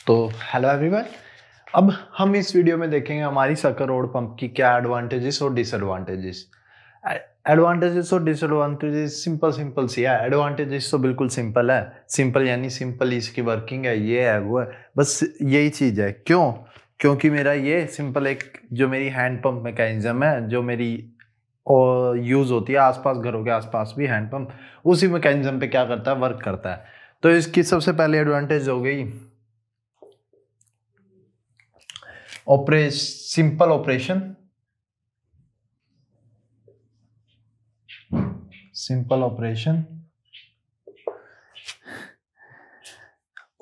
तो hello everyone. अब हम इस वीडियो में देखेंगे हमारी शक्कर रोड पंप की क्या एडवांटेजेस और डिसएडवांटेजेस। एडवांटेजेस और डिसएडवांटेजेस सिंपल सिंपल सी है। एडवांटेजेस तो बिल्कुल सिंपल है, सिंपल यानी सिंपल इसकी वर्किंग है, ये है वो है, बस यही चीज़ है। क्यों? क्योंकि मेरा ये सिंपल एक जो मेरी हैंड पंप मैकेनिज्म है जो मेरी और यूज़ होती है आसपास, घरों के आसपास भी हैंड पंप उसी मैकेनिज्म पे क्या करता है, वर्क करता है। तो इसकी सबसे पहले एडवांटेज हो गई सिंपल ऑपरेशन। सिंपल ऑपरेशन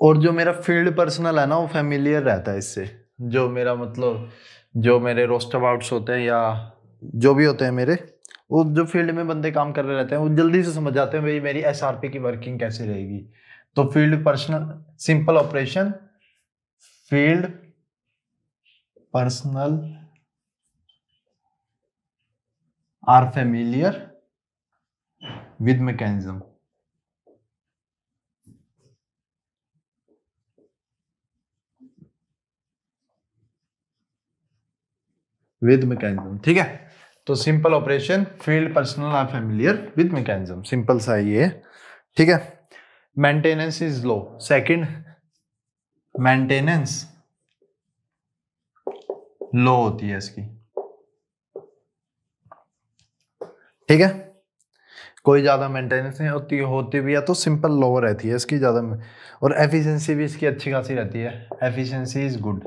और जो मेरा फील्ड पर्सनल है ना वो फेमिलियर रहता है इससे। जो मेरा मतलब जो मेरे रोस्ट अबाउट्स होते हैं या जो भी होते हैं मेरे, वो जो फील्ड में बंदे काम कर रहे रहते हैं वो जल्दी से समझ जाते हैं भाई मेरी एसआरपी की वर्किंग कैसे रहेगी। तो field personnel simple operation, field personnel are familiar with mechanism. With mechanism, ठीक है। तो simple operation, field personnel are familiar with mechanism, simple सा ये है, ठीक है। Maintenance is low. Second, maintenance low होती है इसकी, ठीक है। कोई ज्यादा मेंटेनेंस नहीं होती भी है तो सिंपल लो रहती है इसकी ज्यादा, और एफिशिएंसी भी इसकी अच्छी खासी रहती है। Efficiency is good.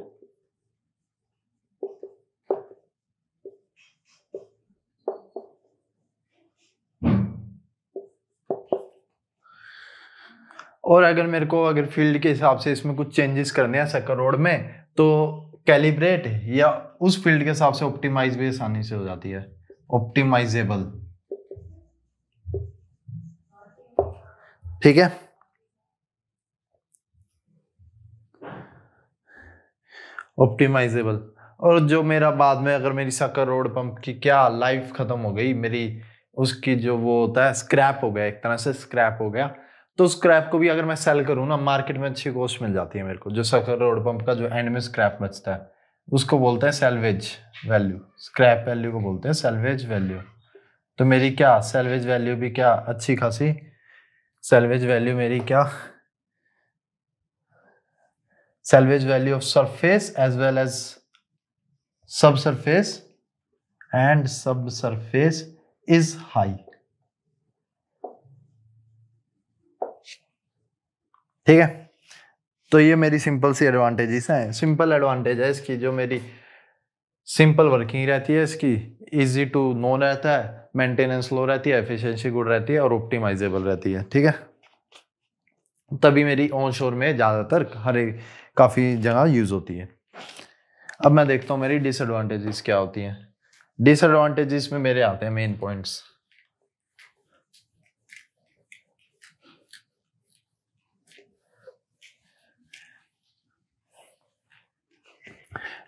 और अगर मेरे को अगर फील्ड के हिसाब से इसमें कुछ चेंजेस करने हैं शक्कर रोड में तो कैलिब्रेट या उस फील्ड के हिसाब से ऑप्टिमाइज भी आसानी से हो जाती है। ऑप्टिमाइजेबल, ठीक है। ऑप्टिमाइजेबल। और जो मेरा बाद में अगर मेरी शक्कर रोड पंप की क्या लाइफ खत्म हो गई मेरी, उसकी जो वो होता है स्क्रैप हो गया, एक तरह से स्क्रैप हो गया, तो स्क्रैप को भी अगर मैं सेल करूँ ना मार्केट में अच्छी कॉस्ट मिल जाती है मेरे को। जो शक्कर रोड पंप का जो एंड में स्क्रैप बचता है उसको बोलते हैं सैल्वेज वैल्यू। स्क्रैप वैल्यू को बोलते हैं सैल्वेज वैल्यू। तो मेरी क्या सैल्वेज वैल्यू भी क्या अच्छी खासी, सैल्वेज वैल्यू मेरी क्या, salvage value of surface as well as subsurface and subsurface is high, ठीक है। तो ये मेरी सिंपल सी एडवांटेजेस हैं। सिंपल एडवांटेज है इसकी, जो मेरी सिंपल वर्किंग रहती है इसकी, इजी टू नो रहता है, मेंटेनेंस लो रहती है, एफिशिएंसी गुड रहती है और ऑप्टिमाइजेबल रहती है, ठीक है। तभी मेरी ऑन शोर में ज़्यादातर काफ़ी जगह यूज़ होती है। अब मैं देखता हूँ मेरी डिसएडवांटेजेस क्या होती हैं। डिसएडवांटेजेस में मेरे आते हैं मेन पॉइंट्स।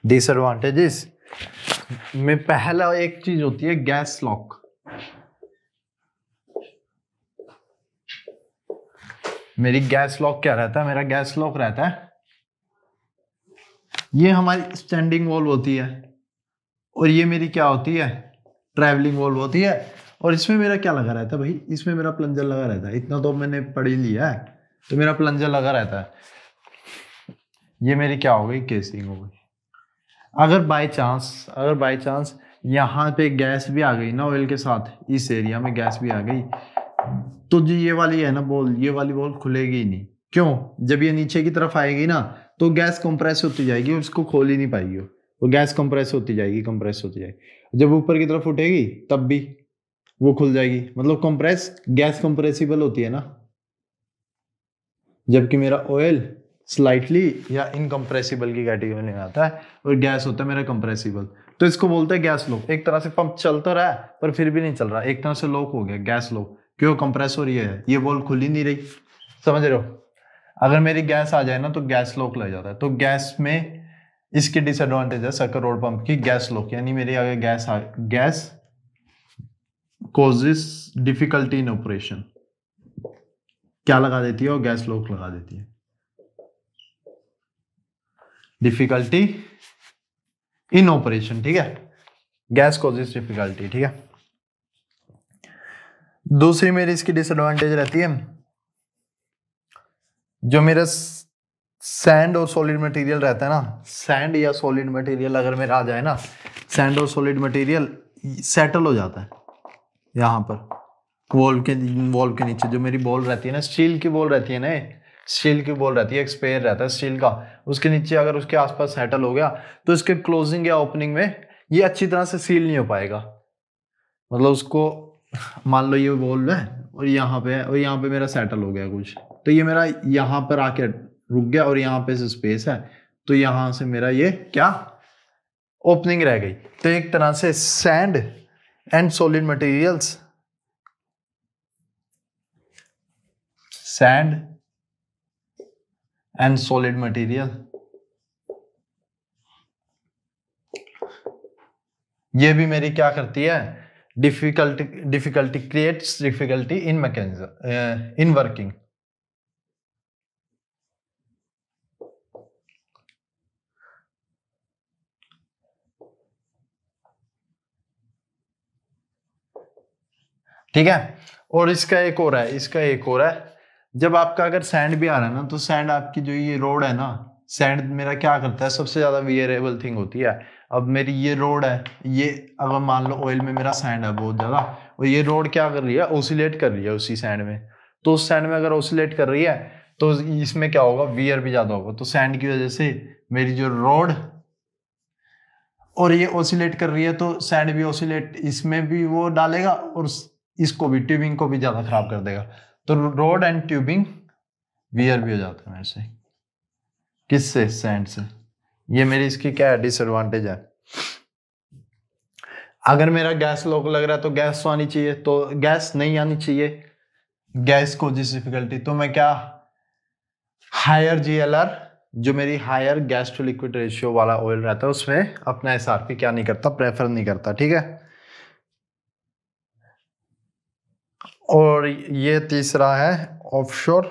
डिसएडवांटेजेस में पहला एक चीज होती है गैस लॉक। मेरी गैस लॉक क्या रहता है, मेरा गैस लॉक रहता है, ये हमारी स्टैंडिंग वॉल्व होती है और ये मेरी क्या होती है, ट्रैवलिंग वॉल्व होती है। और इसमें मेरा क्या लगा रहता है भाई, इसमें मेरा प्लंजर लगा रहता है, इतना तो मैंने पढ़ ही लिया है, तो मेरा प्लंजर लगा रहता है। ये मेरी क्या हो गई, केसिंग हो गई। अगर बाय चांस यहाँ पे गैस भी आ गई ना ऑयल के साथ, इस एरिया में गैस भी आ गई, तो जो ये वाली है ना बॉल, ये वाली बॉल खुलेगी ही नहीं। क्यों? जब ये नीचे की तरफ आएगी ना तो गैस कंप्रेस होती जाएगी, उसको खोल ही नहीं पाएगी वो गैस कंप्रेस होती जाएगी। जब ऊपर की तरफ उठेगी तब भी वो खुल जाएगी, मतलब गैस कंप्रेसिबल होती है ना, जबकि मेरा ऑयल स्लाइटली या इनकम्प्रेसिबल की कैटेगरी में आता है और गैस होता है मेरा कंप्रेसिबल। तो इसको बोलते हैं गैस लॉक। एक तरह से पंप चल तो रहा है पर फिर भी नहीं चल रहा, एक तरह से लॉक हो गया, गैस लॉक। क्यों? कंप्रेस हो रही है, ये वॉल्व खुल ही नहीं रही, समझ रहे हो। अगर मेरी गैस आ जाए ना तो गैस लॉक लग जाता है। तो गैस में इसकी डिसएडवांटेज है शक्कर रोड पंप की, गैस लॉक। यानी मेरी अगर gas causes difficulty in operation, क्या लगा देती है, और गैस लॉक लगा देती है। डिफिकल्टी इन ऑपरेशन, ठीक है, गैस कॉजेस डिफिकल्टी, ठीक है। दूसरी मेरी इसकी डिसएडवांटेज रहती है, जो मेरा सैंड और सॉलिड मटेरियल रहता है ना, सैंड या सॉलिड मटेरियल अगर मेरा आ जाए ना, सैंड और सॉलिड मटेरियल सेटल हो जाता है यहाँ पर वॉल के नीचे। जो मेरी बॉल रहती है ना, स्टील की बॉल रहती है ना, स्टील की बॉल रहती है, एक स्पेयर रहता है स्टील का, उसके नीचे अगर उसके आसपास सेटल हो गया तो इसके क्लोजिंग या ओपनिंग में ये अच्छी तरह से सील नहीं हो पाएगा। मतलब उसको मान लो ये बॉल है और यहाँ पे है और यहाँ पे मेरा सेटल हो गया कुछ, तो ये मेरा यहाँ पर आके रुक गया और यहाँ पे स्पेस है, तो यहाँ से मेरा ये क्या ओपनिंग रह गई। तो एक तरह से sand and solid materials, sand and solid material, ये भी मेरी क्या करती है, difficulty creates difficulty in mechanism in working. ठीक है। और इसका एक और है, जब आपका अगर सैंड भी आ रहा है ना, तो सैंड आपकी जो ये रोड है ना, सैंड मेरा क्या करता है, सबसे ज्यादा वेरिएबल थिंग होती है। अब मेरी ये रोड है, ये अगर मान लो ऑयल में मेरा सैंड है बहुत ज्यादा, और ये रोड क्या कर रही है, ऑसिलेट कर रही है उसी सैंड में, तो उस सैंड में अगर ऑसिलेट कर रही है तो इसमें क्या होगा, वियर भी ज्यादा होगा। तो सैंड की वजह से मेरी जो रोड और ये ऑसिलेट कर रही है, तो सैंड भी ऑसिलेट इसमें भी वो डालेगा और इसको भी, ट्यूबिंग को भी ज्यादा खराब कर देगा। तो रोड एंड ट्यूबिंग वियर भी हो जाता है मेरे से, किससे, सैंड से। ये मेरी इसकी क्या है, डिसएडवांटेज है। अगर मेरा गैस लॉक लग रहा है तो गैस तो आनी चाहिए, तो गैस नहीं आनी चाहिए, गैस को जिस डिफिकल्टी, तो मैं क्या, हायर GLR, जो मेरी higher gas to liquid ratio वाला ऑयल रहता है, उसमें अपना SRP क्या नहीं करता, प्रेफर नहीं करता, ठीक है। और ये तीसरा है ऑफशोर,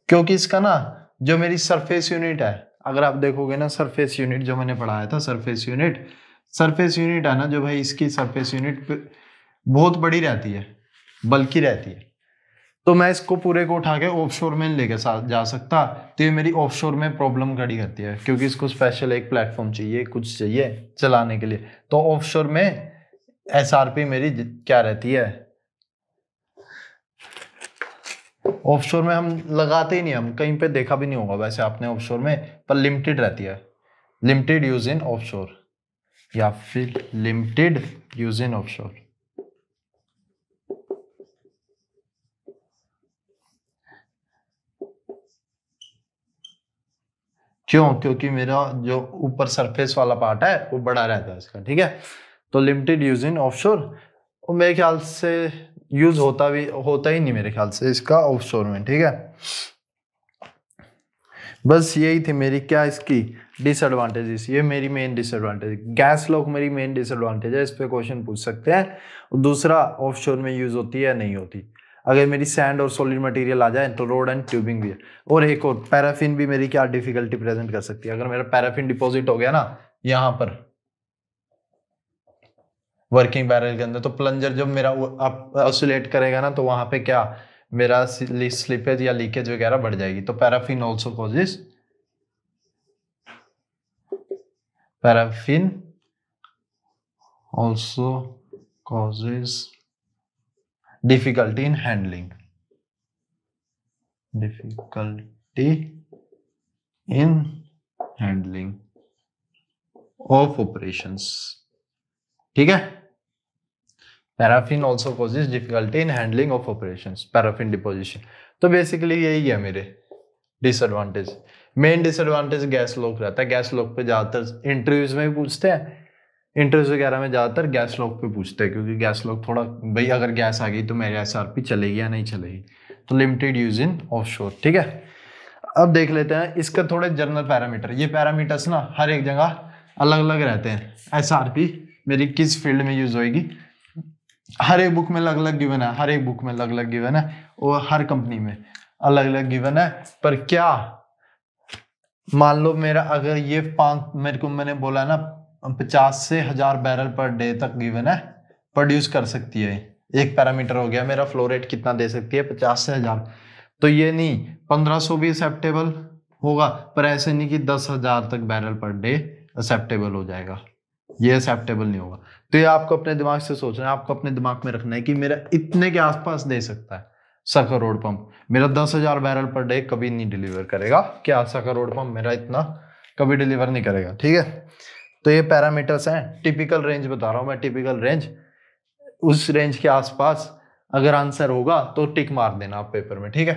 क्योंकि इसका ना जो मेरी सरफेस यूनिट है, अगर आप देखोगे ना सरफेस यूनिट जो मैंने पढ़ाया था, सरफेस यूनिट है ना, जो भाई इसकी सरफेस यूनिट बहुत बड़ी रहती है, बल्कि रहती है, तो मैं इसको पूरे को उठा के ऑफशोर में लेके जा सकता। तो ये मेरी ऑफशोर में प्रॉब्लम खड़ी करती है, क्योंकि इसको स्पेशल एक प्लेटफॉर्म चाहिए, कुछ चाहिए चलाने के लिए। तो ऑफशोर में SRP मेरी क्या रहती है, ऑफशोर में हम लगाते ही नहीं, हम कहीं पे देखा भी नहीं होगा वैसे आपने ऑफशोर में, पर लिमिटेड रहती है, लिमिटेड यूज इन ऑफशोर, या फिर लिमिटेड यूज इन ऑफशोर। क्यों, क्योंकि मेरा जो ऊपर सरफेस वाला पार्ट है वो बड़ा रहता है इसका, ठीक है। तो लिमिटेड यूज इन ऑफशोर, और मेरे ख्याल से यूज होता ही नहीं मेरे ख्याल से इसका ऑफशोर में, ठीक है। बस यही थी मेरी क्या इसकी डिसएडवांटेजेस, ये मेरी मेन डिसएडवांटेज। गैस लॉक मेरी मेन डिसएडवांटेज है, इस पे क्वेश्चन पूछ सकते हैं। दूसरा ऑफशोर में यूज होती है नहीं होती। अगर मेरी सैंड और सॉलिड मटेरियल आ जाए तो रोड एंड ट्यूबिंग भी है। और एक और पैराफिन भी मेरी क्या डिफिकल्टी प्रेजेंट कर सकती है। अगर मेरा पैराफिन डिपॉजिट हो गया ना यहाँ पर वर्किंग बैरल के अंदर, तो प्लंजर जब मेरा ऑसिलेट करेगा ना, तो वहां पे क्या मेरा स्लिपेज या लीकेज वगैरह बढ़ जाएगी। तो paraffin also causes difficulty in handling, of operations, ठीक है। Paraffin also causes difficulty in handling of operations, paraffin deposition. तो बेसिकली यही है मेरे disadvantage. Main disadvantage gas lock रहता है। गैस लॉक पे ज्यादातर इंटरव्यूज में भी पूछते हैं, इंटरव्यूज वगैरह में ज्यादातर गैस लॉक पे पूछते हैं, क्योंकि गैस लॉक थोड़ा भाई अगर गैस आ गई तो मेरी SRP चलेगी या नहीं चलेगी। तो लिमिटेड यूज इन ऑफशोर, ठीक है। अब देख लेते हैं इसका थोड़े जनरल पैरामीटर। ये पैरामीटर्स ना हर एक जगह अलग अलग रहते हैं। SRP मेरी किस फील्ड में यूज होएगी, हर एक बुक में अलग अलग गिवन है, और हर कंपनी में अलग अलग गिवन है, पर क्या मान लो मेरा अगर ये मैंने बोला ना 50 से 1000 बैरल पर डे तक गिवन है, प्रोड्यूस कर सकती है। एक पैरामीटर हो गया मेरा, फ्लो रेट कितना दे सकती है, 50 से 1000। तो ये नहीं 1500 भी एक्सेप्टेबल होगा, पर ऐसे नहीं कि 10,000 तक बैरल पर डे एक्सेप्टेबल हो जाएगा, ये एक्सेप्टेबल नहीं होगा। तो ये आपको अपने दिमाग से सोचना है, आपको अपने दिमाग में रखना है कि मेरा इतने के आसपास दे सकता है सकर रोड पंप। मेरा 10,000 बैरल पर डे कभी नहीं डिलीवर करेगा, क्या सकर रोड पंप मेरा इतना कभी डिलीवर नहीं करेगा, ठीक है। तो ये पैरामीटर्स हैं, टिपिकल रेंज बता रहा हूं मैं, टिपिकल रेंज, उस रेंज के आसपास अगर आंसर होगा तो टिक मार देना आप पेपर में, ठीक है।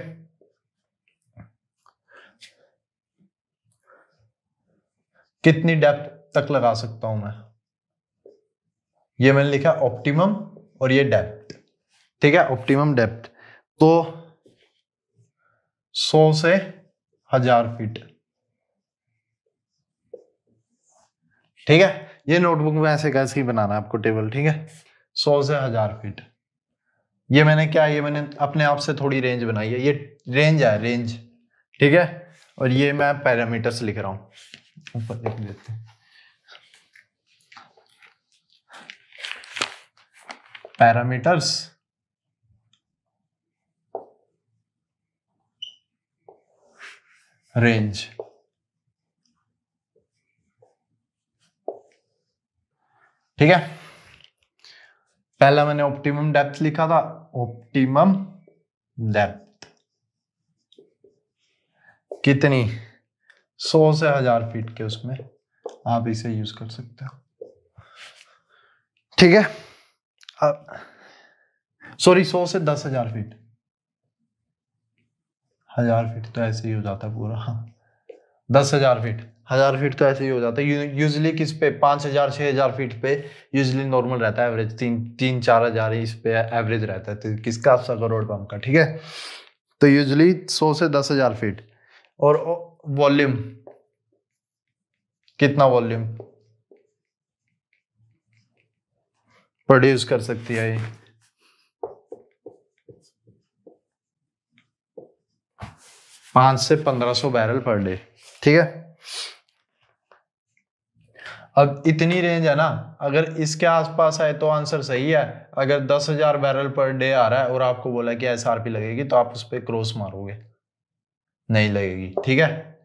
कितनी डेप्थ तक लगा सकता हूं मैं, ये मैंने लिखा ऑप्टिमम और ये डेप्थ, ठीक है, ऑप्टिमम डेप्थ। तो 100 से 1000 फीट, ठीक है। ये नोटबुक में ऐसे कैसे ही बनाना है आपको टेबल, ठीक है। 100 से 1000 फीट, ये मैंने क्या, ये मैंने अपने आप से थोड़ी Range बनाई है, ये रेंज है, रेंज, ठीक है। और ये मैं पैरामीटर्स लिख रहा हूं, ऊपर लिख देते हैं पैरामीटर्स, रेंज, ठीक है। पहला मैंने ऑप्टिमम डेप्थ लिखा था, ऑप्टिमम डेप्थ कितनी, 100 से 1000 फीट के, उसमें आप इसे यूज कर सकते हो, ठीक है। अब सॉरी 100 से 10,000 फीट, 1000 फीट तो ऐसे ही हो जाता है पूरा, 10,000 फीट, 1000 फीट तो ऐसे ही हो जाता है। यूजली किस पे 5,000 6,000 फीट पे यूजली नॉर्मल रहता है, एवरेज 3-4 ही इस पे एवरेज रहता है, तो किसका, सकर रोड पंप का, ठीक है। तो यूजली 100 से 10,000 फीट। और वॉल्यूम कितना, वॉल्यूम प्रोड्यूस कर सकती है ये, 5 से 1500 बैरल पर डे, ठीक है। अब इतनी रेंज है ना, अगर इसके आसपास आए तो आंसर सही है। अगर 10,000 बैरल पर डे आ रहा है और आपको बोला कि एसआरपी लगेगी, तो आप उस पर क्रॉस मारोगे, नहीं लगेगी, ठीक है।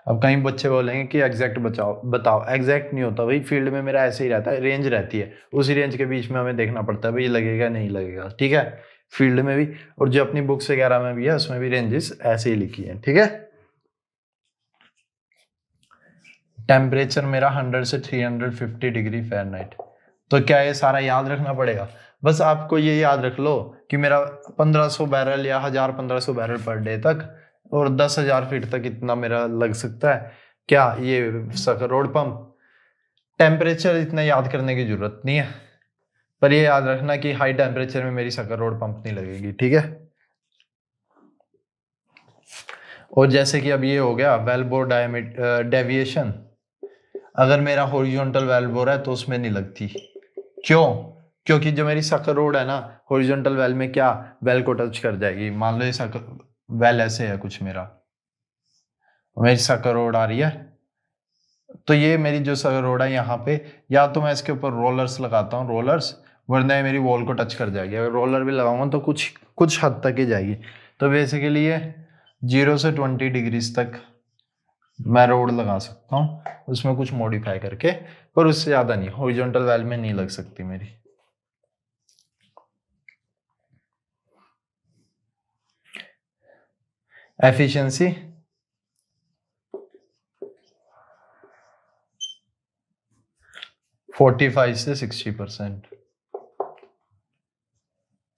अब कहीं बच्चे बोलेंगे कि एग्जैक्ट बताओ, एग्जैक्ट नहीं होता भाई, फील्ड में मेरा ऐसे ही रहता है, रेंज रहती है, उसी रेंज के बीच में हमें देखना पड़ता है भाई लगेगा नहीं लगेगा, ठीक है। फील्ड में भी और जो अपनी बुक्स वगैरह में भी है उसमें भी रेंजेस ऐसे ही लिखी है, ठीक है। टेम्परेचर मेरा 100 से 350 डिग्री फ़ारेनहाइट। तो क्या ये सारा याद रखना पड़ेगा, बस आपको ये याद रख लो कि मेरा 1500 बैरल या 1500 बैरल पर डे तक और 10,000 फीट तक इतना मेरा लग सकता है, क्या ये सकर रोड पंप। टेम्परेचर इतना याद करने की जरूरत नहीं है, पर ये याद रखना कि हाई टेम्परेचर में मेरी सकर रोड पंप नहीं लगेगी, ठीक है। और जैसे कि अब ये हो गया वेल्व बोर डेविएशन, अगर मेरा हॉरिजॉन्टल वेल्व बोर है तो उसमें नहीं लगती, क्यों, क्योंकि जो मेरी सकर रोड है ना, हॉरिजॉन्टल वेल में क्या वेल को टच कर जाएगी। मान लो ये सकर वेल ऐसे है कुछ, मेरी सकर रोड आ रही है, तो ये मेरी जो सकर रोड है यहाँ पे, या तो मैं इसके ऊपर रोलर्स लगाता हूँ, रोलर्स, वरना ये मेरी वॉल को टच कर जाएगी। अगर रोलर भी लगाऊंगा तो कुछ हद तक ही जाएगी। तो बेसिकली ये 0 से 20 डिग्रीज तक मैं रोड लगा सकता हूँ, उसमें कुछ मॉडिफाई करके, पर उससे ज्यादा नहीं, हॉरिजॉन्टल वेल में नहीं लग सकती मेरी। एफिशिएंसी 45 से 60%,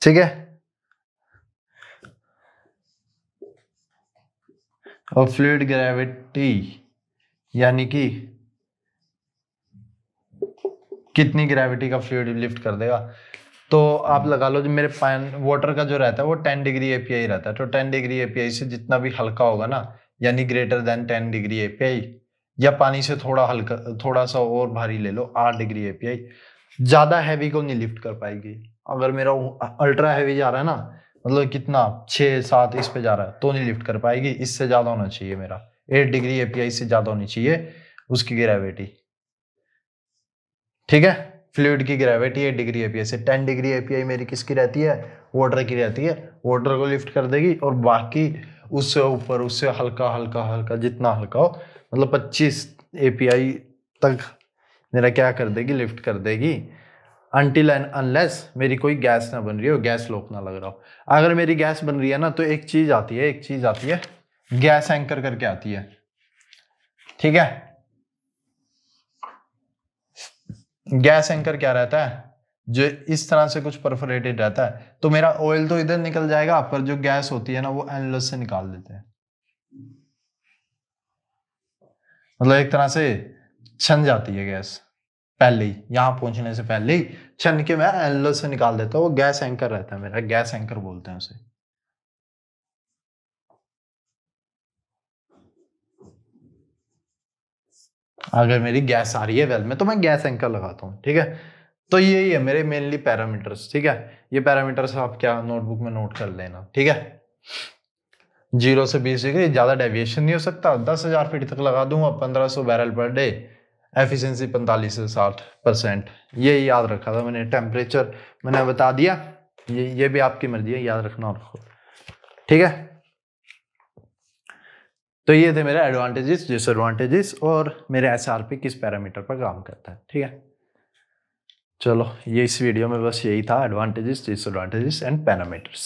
ठीक है। और फ्लूइड ग्रेविटी यानी कि कितनी ग्रेविटी का फ्लूइड लिफ्ट कर देगा, तो आप लगा लो जो मेरे वाटर का जो रहता है वो 10 डिग्री एपीआई रहता है, तो 10 डिग्री एपीआई से जितना भी हल्का होगा ना, यानी ग्रेटर देन 10 डिग्री एपीआई, या पानी से थोड़ा हल्का, थोड़ा सा और भारी ले लो, 8 डिग्री एपीआई। ज्यादा हैवी को नहीं लिफ्ट कर पाएगी। अगर मेरा अल्ट्रा हैवी जा रहा है ना, मतलब कितना 6-7 इस पे जा रहा है, तो नहीं लिफ्ट कर पाएगी। इससे ज्यादा होना चाहिए मेरा, 8 डिग्री एपीआई से ज्यादा होनी चाहिए उसकी ग्रेविटी। ठीक है, फ्लूइड की ग्रेविटी 8 डिग्री एपीआई से। 10 डिग्री एपीआई मेरी किसकी रहती है, वाटर की रहती है। वाटर को लिफ्ट कर देगी, और बाकी उससे ऊपर, उससे हल्का हल्का हल्का, जितना हल्का हो, मतलब 25 एपीआई तक मेरा क्या कर देगी, लिफ्ट कर देगी। अनटिल एंड अनलेस मेरी कोई गैस ना बन रही हो, गैस लॉक ना लग रहा हो। अगर मेरी गैस बन रही है ना, तो एक चीज आती है गैस एंकर करके आती है। ठीक है, गैस एंकर क्या रहता है, जो इस तरह से कुछ परफोरेटेड रहता है, तो मेरा ऑयल तो इधर निकल जाएगा, पर जो गैस होती है ना, वो एनलस से निकाल देते हैं। मतलब एक तरह से छन जाती है गैस, पहले ही यहां पहुंचने से पहले ही छन के मैं एनलस से निकाल देता हूँ। वो गैस एंकर रहता है मेरा, गैस एंकर बोलते हैं उसे। अगर मेरी गैस आ रही है वेल में, तो मैं गैस एंकर लगाता हूँ। ठीक है, तो यही है मेरे मेनली पैरामीटर्स। ठीक है, ये पैरामीटर्स आप क्या नोटबुक में नोट कर लेना। ठीक है, 0 से 20 डिग्री, ज्यादा डेविएशन नहीं हो सकता। 10,000 फीट तक लगा दूंगा, 1500 बैरल पर डे, एफिशिएंसी 45 से 60%। ये याद रखा था मैंने। टेम्परेचर मैंने बता दिया, ये भी आपकी मर्जी है, याद रखना और रखो। ठीक है, तो ये थे मेरे एडवांटेजेस, डिसएडवांटेजेस, और मेरे एसआरपी किस पैरामीटर पर काम करता है। ठीक है, चलो ये इस वीडियो में बस यही था, एडवांटेजेस, डिसएडवांटेजेस एंड पैरामीटर्स।